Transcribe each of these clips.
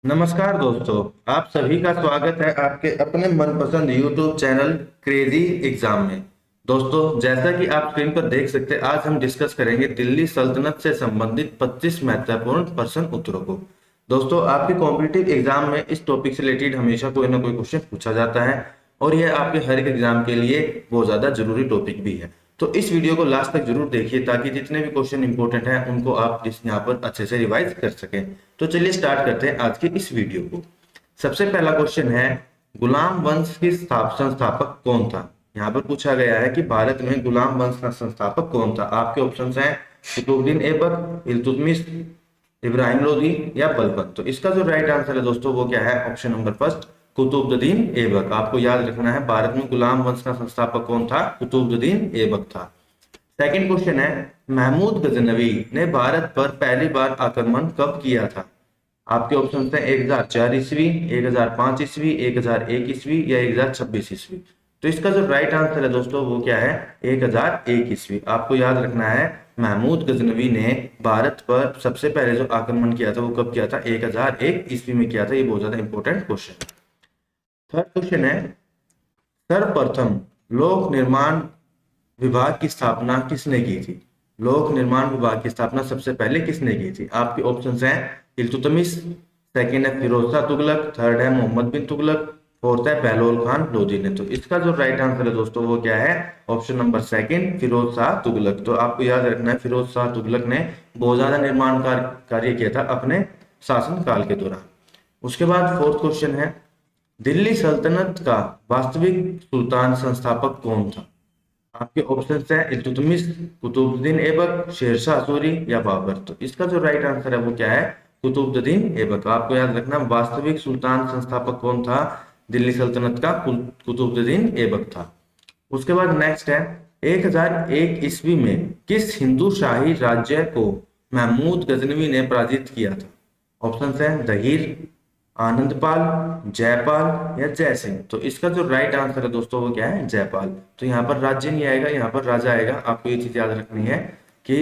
नमस्कार दोस्तों, आप सभी का स्वागत है आपके अपने मनपसंद YouTube चैनल क्रेजी एग्जाम में। दोस्तों, जैसा कि आप स्क्रीन पर देख सकते हैं, आज हम डिस्कस करेंगे दिल्ली सल्तनत से संबंधित 25 महत्वपूर्ण प्रश्न उत्तरों को। दोस्तों, आपके कॉम्पिटिटिव एग्जाम में इस टॉपिक से रिलेटेड हमेशा कोई ना कोई क्वेश्चन पूछा जाता है और यह आपके हर एक एग्जाम के लिए बहुत ज्यादा जरूरी टॉपिक भी है। तो इस वीडियो को लास्ट तक जरूर देखिए ताकि जितने भी क्वेश्चन इंपॉर्टेंट हैं उनको आप इस यहाँ पर अच्छे से रिवाइज कर सकें। तो चलिए स्टार्ट करते हैं आज के इस वीडियो को। सबसे पहला क्वेश्चन है, गुलाम वंश की संस्थापक कौन था? यहाँ पर पूछा गया है कि भारत में गुलाम वंश का संस्थापक कौन था। आपके ऑप्शंस हैं कुतुबुद्दीन ऐबक, इल्तुतमिश, इब्राहिम लोदी या बलबन। तो इसका जो राइट आंसर है दोस्तों वो क्या है? Option number first, Qutubuddin Aibak. आपको याद रखना है भारत में गुलाम वंश का संस्थापक कौन था? कुतुबुद्दीन ऐबक था। सेकंड क्वेश्चन है, महमूद गजनवी ने भारत पर पहली बार आक्रमण कब किया था? आपके ऑप्शन हैं 1004 ईस्वी, 1005 ईस्वी, 1001 ईस्वी या 1026 ईस्वी। तो इसका जो राइट आंसर है दोस्तों वो क्या है? 1001 ईस्वी। आपको याद रखना है महमूद गजनवी ने भारत पर सबसे पहले जो आक्रमण किया था वो कब किया था? 1001 ईस्वी में किया था। ये बहुत ज्यादा इंपॉर्टेंट क्वेश्चन है। थर्ड क्वेश्चन है, सर्वप्रथम लोक निर्माण विभाग की स्थापना किसने की थी? लोक निर्माण विभाग की स्थापना सबसे पहले किसने की थी? आपके ऑप्शंस हैं इल्तुतमिश, सेकंड है फिरोज शाह तुगलक, थर्ड है मोहम्मद बिन तुगलक, फोर्थ है बहलोल खान लोदी ने। तो इसका जो राइट आंसर है दोस्तों वो क्या है? Option number second, Firoz Shah Tughlaq. तो आपको याद रखना है फिरोज शाह तुगलक ने बहुत ज्यादा निर्माण कार्य किया था अपने शासन काल के दौरान। उसके बाद फोर्थ क्वेश्चन है, दिल्ली सल्तनत का वास्तविक सुल्तान संस्थापक कौन था? आपके ऑप्शन हैं इल्तुतमिश, कुतुबुद्दीन ऐबक, शेरशाह सूरी या बाबर। तो इसका जो राइट आंसर है वो क्या है? कुतुबुद्दीन ऐबक। आपको याद रखना वास्तविक सुल्तान संस्थापक कौन था दिल्ली सल्तनत का? कुतुबुद्दीन ऐबक था। उसके बाद नेक्स्ट है, 1001 ईस्वी में किस हिंदू शाही राज्य को महमूद गजनवी ने पराजित किया था? ऑप्शन है दहीर, आनंदपाल, जयपाल या जयसिंह। तो इसका जो राइट आंसर है दोस्तों वो क्या है? जयपाल। तो यहाँ पर राज्य नहीं आएगा, यहाँ पर राजा आएगा। आपको ये चीज याद रखनी है कि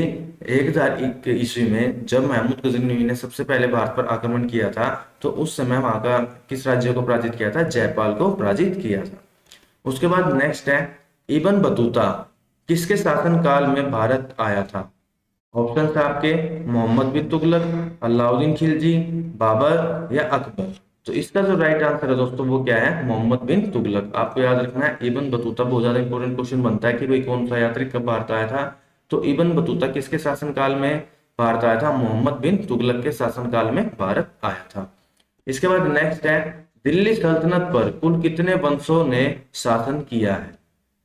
1001 ईस्वी में जब महमूद गजनवी ने सबसे पहले भारत पर आक्रमण किया था तो उस समय वहां का किस राज्य को पराजित किया था? जयपाल को पराजित किया था। उसके बाद नेक्स्ट है, इबन बतूता किसके शासन काल में भारत आया था? ऑप्शन है आपके मोहम्मद बिन तुगलक, अलाउद्दीन खिलजी, बाबर या अकबर। तो इसका जो राइट आंसर है दोस्तों वो क्या है? मोहम्मद बिन तुगलक। आपको याद रखना है इबन बतूता बहुत ज्यादा इंपॉर्टेंट क्वेश्चन बनता है कि भाई कौन सा यात्री कब भारत आया था। तो इबन बतूता किसके शासनकाल में भारत आया था? मोहम्मद बिन तुगलक के शासनकाल में भारत आया था। इसके बाद नेक्स्ट है, दिल्ली सल्तनत पर कुल कितने वंशों ने शासन किया है?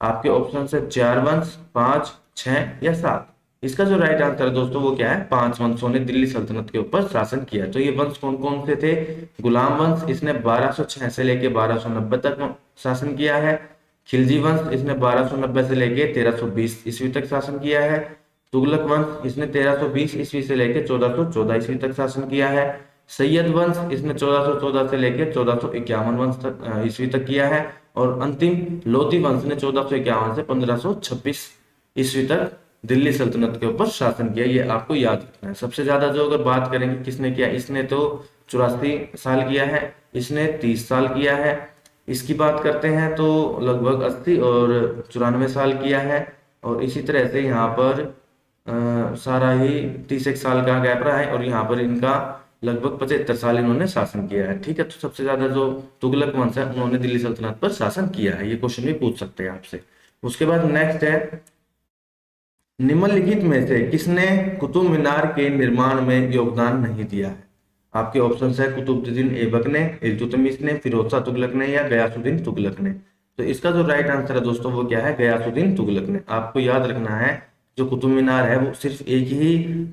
आपके ऑप्शन है 4 वंश, 5, 6 या 7। इसका जो राइट आंसर है दोस्तों वो क्या है? 5 वंशों ने दिल्ली सल्तनत के ऊपर शासन किया। तो ये वंश कौन कौन से थे? गुलाम वंश, इसने 1206 से लेके 1290 तक शासन किया है। खिलजी वंश, इसने 1290 से लेके 1320 ईस्वी तक शासन किया है। तुगलक वंश, इसने 1320 ईस्वी से लेके 1414 ईस्वी तक शासन किया है। सैयद वंश, इसने 1414 से लेके 1451 वंश तक ईस्वी तक किया है। और अंतिम लोधी वंश ने 1451 से 1526 ईस्वी तक दिल्ली सल्तनत के ऊपर शासन किया। ये आपको याद रखना है। सबसे ज्यादा जो अगर बात करेंगे किसने किया, इसने तो 84 साल किया है, इसने 30 साल किया है। इसकी बात करते हैं तो लगभग 80 और 94 साल किया है। और इसी तरह से यहाँ पर सारा ही 31 साल का गैप रहा है और यहाँ पर इनका लगभग 75 साल इन्होंने शासन किया है। ठीक है, तो सबसे ज्यादा जो तुगलक वंश है उन्होंने दिल्ली सल्तनत पर शासन किया है। ये क्वेश्चन भी पूछ सकते हैं आपसे। उसके बाद नेक्स्ट है, निम्नलिखित में से किसने कुतुब मीनार के निर्माण में योगदान नहीं दिया है? आपके ऑप्शन है कुतुबुद्दीन ऐबक ने, इल्तुतमिश ने, फिरोज शाह तुगलक ने या गयासुद्दीन तुगलक ने। तो इसका जो राइट आंसर है दोस्तों वो क्या है? गयासुद्दीन तुगलक ने। आपको याद रखना है जो कुतुब मीनार है वो सिर्फ एक ही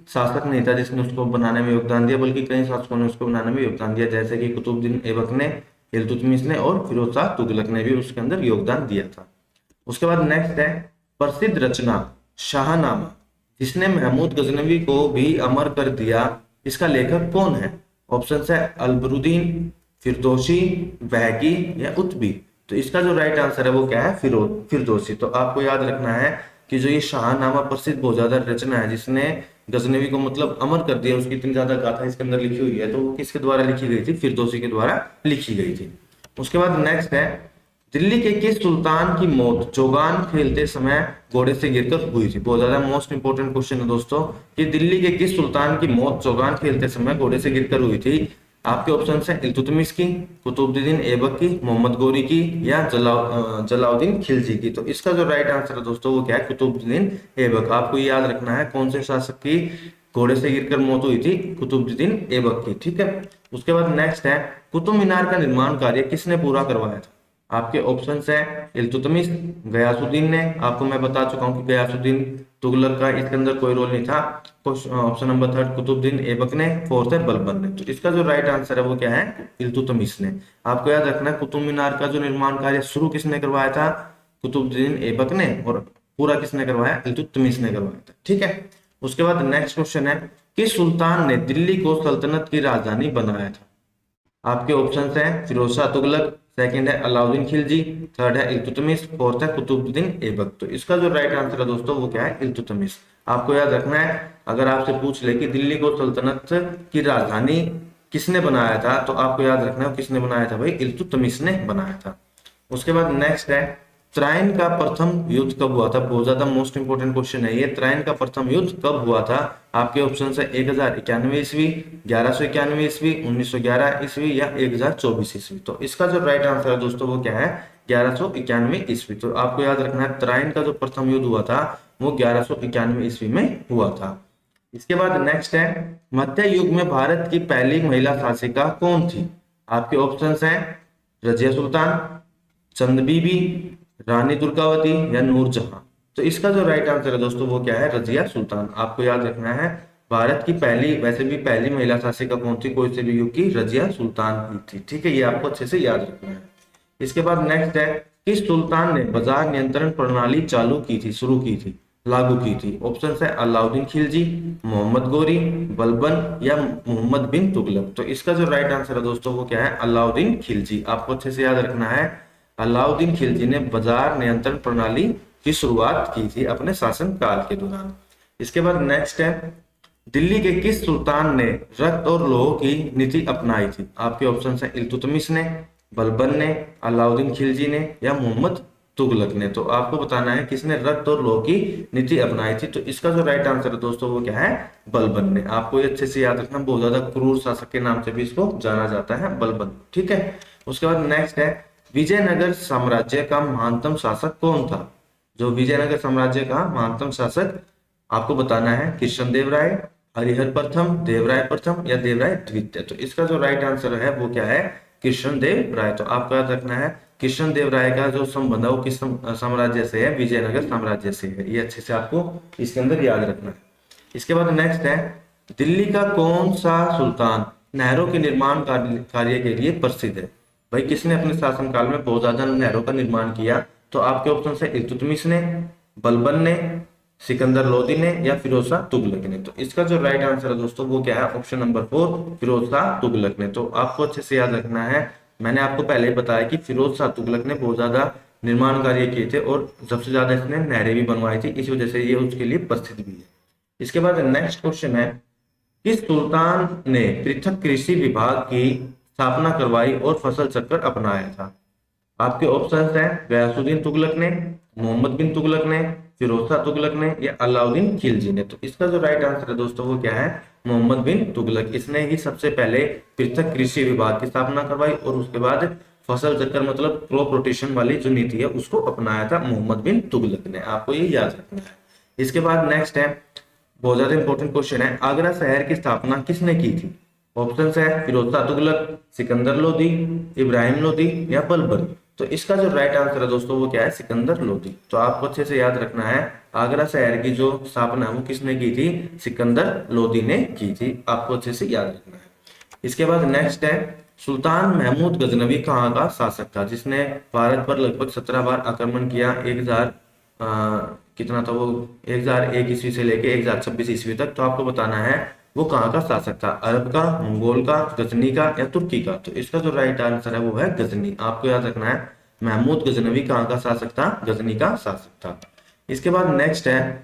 शासक नहीं था जिसने उसको बनाने में योगदान दिया, बल्कि कई शासकों ने उसको बनाने में योगदान दिया, जैसे कि कुतुबुद्दीन ऐबक ने, इल्तुतमिश ने और फिरोज शाह तुगलक ने भी उसके अंदर योगदान दिया था। उसके बाद नेक्स्ट है, प्रसिद्ध रचना शाहनामा जिसने महमूद गजनवी को भी अमर कर दिया, इसका लेखक कौन है? ऑप्शन है अलबरुद्दीन, फिरदौसी, बहकी या उत्बी। तो इसका जो राइट आंसर है वो क्या है? फिरदौसी। तो आपको याद रखना है कि जो ये शाहनामा प्रसिद्ध बहुत ज्यादा रचना है जिसने गजनवी को मतलब अमर कर दिया, उसकी इतनी ज्यादा गाथा इसके अंदर लिखी हुई है। तो वो किसके द्वारा लिखी गई थी? फिरदौसी के द्वारा लिखी गई थी। उसके बाद नेक्स्ट है, दिल्ली के किस सुल्तान की मौत चौगान खेलते समय घोड़े से गिरकर हुई थी? बहुत ज्यादा मोस्ट इंपोर्टेंट क्वेश्चन है दोस्तों, कि दिल्ली के किस सुल्तान की मौत चौगान खेलते समय घोड़े से गिरकर हुई थी? आपके ऑप्शन है इल्तुतमिश की, कुतुबुद्दीन ऐबक की, मोहम्मद गोरी की, या जलाउद्दीन खिलजी की। तो इसका जो राइट आंसर है दोस्तों वो क्या है? कुतुबुद्दीन ऐबक। आपको ये याद रखना है कौन से शासक की घोड़े से गिरकर मौत हुई थी? कुतुबुद्दीन ऐबक की। ठीक है। उसके बाद नेक्स्ट है, कुतुब मीनार का निर्माण कार्य किसने पूरा करवाया था? आपके ऑप्शंस है इल्तुतमिश, गयासुद्दीन ने। आपको मैं बता चुका हूं कि गयासुद्दीन तुगलक का इसके अंदर कोई रोल नहीं था। Option number third Qutubuddin Aibak ने, फोर्थ है बलबन ने। तो इसका जो राइट आंसर है वो क्या है? इल्तुतमिश ने। आपको याद रखना है कुतुब मीनार का जो निर्माण कार्य शुरू किसने करवाया था? कुतुबुद्दीन ऐबक ने, और पूरा किसने करवाया? इल्तुतमिश ने करवाया था। ठीक है। उसके बाद नेक्स्ट क्वेश्चन है, किस सुल्तान ने दिल्ली को सल्तनत की राजधानी बनाया था? आपके ऑप्शंस हैं फिरोज शाह तुगलक, सेकंड है अलाउद्दीन खिलजी, थर्ड है इल्तुतमिश, फोर्थ है कुतुबुद्दीन ऐबक। तो इसका जो राइट आंसर है दोस्तों वो क्या है? इल्तुतमिश। आपको याद रखना है, अगर आपसे पूछ ले कि दिल्ली को सल्तनत की राजधानी किसने बनाया था, तो आपको याद रखना है किसने बनाया था? भाई इल्तुतमिश ने बनाया था। उसके बाद नेक्स्ट है, त्राइन का प्रथम युद्ध कब हुआ था? बहुत ज्यादा मोस्ट इंपोर्टेंट क्वेश्चन है ये। त्राइन का प्रथम युद्ध कब हुआ था? आपके ऑप्शन है 1091 ईस्वी, 1191 ईस्वी, 1911 ईस्वी, या 1024 ईस्वी। तो इसका जो राइट आंसर है दोस्तों वो क्या है? 1191 ईस्वी। तो आपको याद रखना है त्राइन का जो प्रथम युद्ध हुआ था वो 1191 ईस्वी में हुआ था। इसके बाद नेक्स्ट है, मध्य युग में भारत की पहली महिला शासिका कौन थी? आपके ऑप्शन हैं रजिया सुल्तान, चंद बीबी, रानी दुर्गावती, या नूरजहां। तो इसका जो राइट आंसर है दोस्तों वो क्या है? रजिया सुल्तान। आपको याद रखना है भारत की पहली, वैसे भी पहली महिला शासिका कौन थी कोई से भी युग की? रजिया सुल्तान ही थी। ठीक है, ये आपको अच्छे से याद रखना है। इसके बाद नेक्स्ट है, किस सुल्तान ने बाजार नियंत्रण प्रणाली चालू की थी, शुरू की थी, लागू की थी? ऑप्शन है अलाउद्दीन खिलजी, मोहम्मद गोरी, बलबन, या मोहम्मद बिन तुगलक। तो इसका जो राइट आंसर है दोस्तों वो क्या है? अलाउद्दीन खिलजी। आपको अच्छे से याद रखना है अलाउद्दीन खिलजी ने बाजार नियंत्रण प्रणाली की शुरुआत की थी अपने शासन काल के दौरान। इसके बाद नेक्स्ट है, दिल्ली के किस सुल्तान ने रक्त और लौह की नीति अपनाई थी? आपके ऑप्शन है इल्तुतमिश ने, बलबन ने, अलाउद्दीन खिलजी ने, या मोहम्मद तुगलक ने। तो आपको बताना है किसने रक्त और लौह की नीति अपनाई थी। तो इसका जो राइट आंसर है दोस्तों वो क्या है? बलबन ने। आपको ये अच्छे से याद रखना, बहुत ज्यादा क्रूर शासक के नाम से भी इसको जाना जाता है, बलबन। ठीक है। उसके बाद नेक्स्ट है, विजयनगर साम्राज्य का महानतम शासक कौन था? जो विजयनगर साम्राज्य का महानतम शासक, आपको बताना है कृष्णदेव राय, हरिहर प्रथम, देवराय प्रथम, या देवराय द्वितीय। तो इसका जो राइट आंसर है वो क्या है? कृष्णदेव राय। तो आपको याद रखना है कृष्णदेव राय का जो संबंध है वो किस साम्राज्य से है? विजयनगर साम्राज्य से है। ये अच्छे से आपको इसके अंदर याद रखना है। इसके बाद नेक्स्ट है, दिल्ली का कौन सा सुल्तान नहरों के निर्माण कार्य के लिए प्रसिद्ध है? भाई किसने अपने शासनकाल में बहुत ज्यादा नहरों का निर्माण किया? तो आपके ऑप्शन है इल्तुतमिश ने, बलबन ने, सिकंदर लोदी ने, या फिरोज शाह तुगलक ने। तो इसका जो राइट आंसर है दोस्तों वो क्या है? ऑप्शन नंबर 4 फिरोज शाह तुगलक ने। तो आपको अच्छे से याद रखना है, मैंने आपको पहले ही बताया कि फिरोज शाह तुगलक ने बहुत ज्यादा निर्माण कार्य किए थे और सबसे ज्यादा इसने नहरें भी बनवाई थी, इस वजह से ये उसके लिए प्रसिद्ध भी है। इसके बाद नेक्स्ट क्वेश्चन है, किस सुल्तान ने पृथक कृषि विभाग की स्थापना करवाई और फसल चक्र अपनाया था? आपके ऑप्शंस हैं गयासुद्दीन तुगलक ने, मोहम्मद बिन तुगलक ने, फिरोज शाह तुगलक ने, या अलाउद्दीन खिलजी ने। तो इसका जो राइट आंसर है दोस्तों वो क्या है? मोहम्मद बिन तुगलक। इसने ही सबसे पहले पृथक कृषि विभाग की स्थापना करवाई और उसके बाद फसल चक्र मतलब क्रॉप रोटेशन वाली जो नीति है उसको अपनाया था मोहम्मद बिन तुगलक ने। आपको ये याद रखना है। इसके बाद नेक्स्ट है, बहुत ज्यादा इंपॉर्टेंट क्वेश्चन है, आगरा शहर की स्थापना किसने की थी? ऑप्शन है फिरोज शाह तुगलक, सिकंदर लोदी, इब्राहिम लोदी, या बलबन। तो इसका जो राइट आंसर है दोस्तों वो क्या है? सिकंदर लोदी। तो आपको अच्छे से याद रखना है आगरा शहर की जो स्थापना है वो किसने की थी? सिकंदर लोदी ने की थी। आपको अच्छे से याद रखना है। इसके बाद नेक्स्ट है, सुल्तान महमूद गजनवी कहाँ का शासक था जिसने भारत पर लगभग 17 बार आक्रमण किया? 1000 कितना था वो? 1001 ईस्वी से लेके 1026 ईस्वी तक। तो आपको बताना है वो कहाँ का शासक था? अरब का, मंगोल का, गजनी का, या तुर्की का? तो इसका जो राइट आंसर है वो है गजनी। आपको याद रखना है महमूद गजनवी कहाँ का शासक था? गजनी का शासक था। इसके बाद नेक्स्ट है,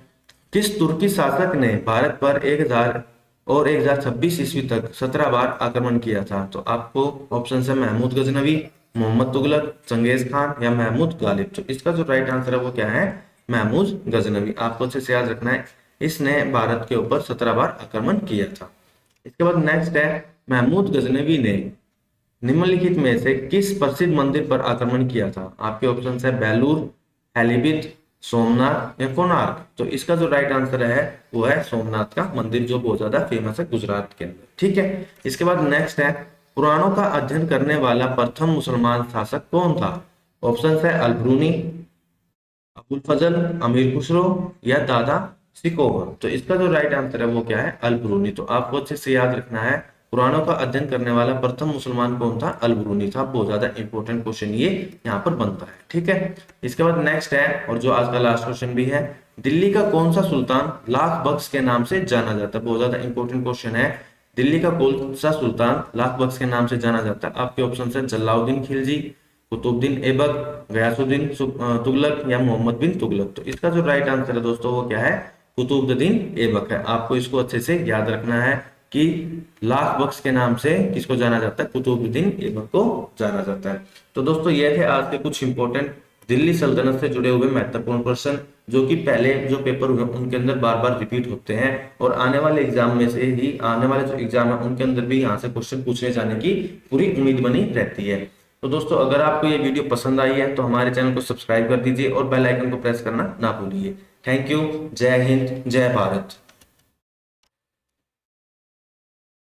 किस तुर्की शासक ने भारत पर 1000 और 1026 ईस्वी तक 17 बार आक्रमण किया था? तो आपको ऑप्शन है महमूद गजनवी, मोहम्मद तुगलक, चंगेज खान या महमूद गालिब। तो इसका जो राइट आंसर है वो क्या है? महमूद गजनवी। आपको अच्छे से याद रखना है, इसने भारत के ऊपर 17 बार आक्रमण किया था। इसके बाद नेक्स्ट है, महमूद गजनवी ने निम्नलिखित में से किस प्रसिद्ध मंदिर पर आक्रमण किया था? आपके ऑप्शन है बेलूर, हेलीबिट, सोमनाथ या कोणार्क। तो इसका जो राइट आंसर है वो है सोमनाथ का मंदिर, जो बहुत ज्यादा फेमस है गुजरात के अंदर। ठीक है। इसके बाद नेक्स्ट है, पुराणों का अध्ययन करने वाला प्रथम मुसलमान शासक कौन था? ऑप्शन है अल-ब्रूनी, अबुल फजल, अमीर खुसरो या दादा सिकोवर। तो इसका जो राइट आंसर है वो क्या है? अल-ब्रूनी। तो आपको अच्छे से याद रखना है, पुराणों का अध्ययन करने वाला प्रथम मुसलमान कौन था? अल-ब्रूनी था। बहुत ज्यादा इंपॉर्टेंट क्वेश्चन ये यहाँ पर बनता है। ठीक है। इसके बाद नेक्स्ट है, और जो आज का लास्ट क्वेश्चन भी है, दिल्ली का कौन सा सुल्तान लाख बख्श के नाम से जाना जाता है? बहुत ज्यादा इंपॉर्टेंट क्वेश्चन है। दिल्ली का कौन सा सुल्तान लाख बख्श के नाम से जाना जाता है? आपके ऑप्शन है जलाउद्दीन खिलजी, कुतुबुद्दीन ऐबक, गयासुद्दीन तुगलक या मोहम्मद बिन तुगलक। तो इसका जो राइट आंसर है दोस्तों वो क्या है? कुतुबुद्दीन ऐबक है। आपको इसको अच्छे से याद रखना है कि लाख बख्श के नाम से किसको जाना जाता है? कुतुबुद्दीन ऐबक को जाना जाता है। तो दोस्तों ये थे आज के कुछ इंपॉर्टेंट दिल्ली सल्तनत से जुड़े हुए महत्वपूर्ण प्रश्न, जो कि पहले जो पेपर हुए उनके अंदर बार बार रिपीट होते हैं, और आने वाले एग्जाम में से ही, आने वाले जो एग्जाम है उनके अंदर भी यहाँ से क्वेश्चन पूछने जाने की पूरी उम्मीद बनी रहती है। तो दोस्तों अगर आपको ये वीडियो पसंद आई है तो हमारे चैनल को सब्सक्राइब कर दीजिए और बेल आइकन को प्रेस करना ना भूलिए। Thank you. जय हिंद, जय भारत।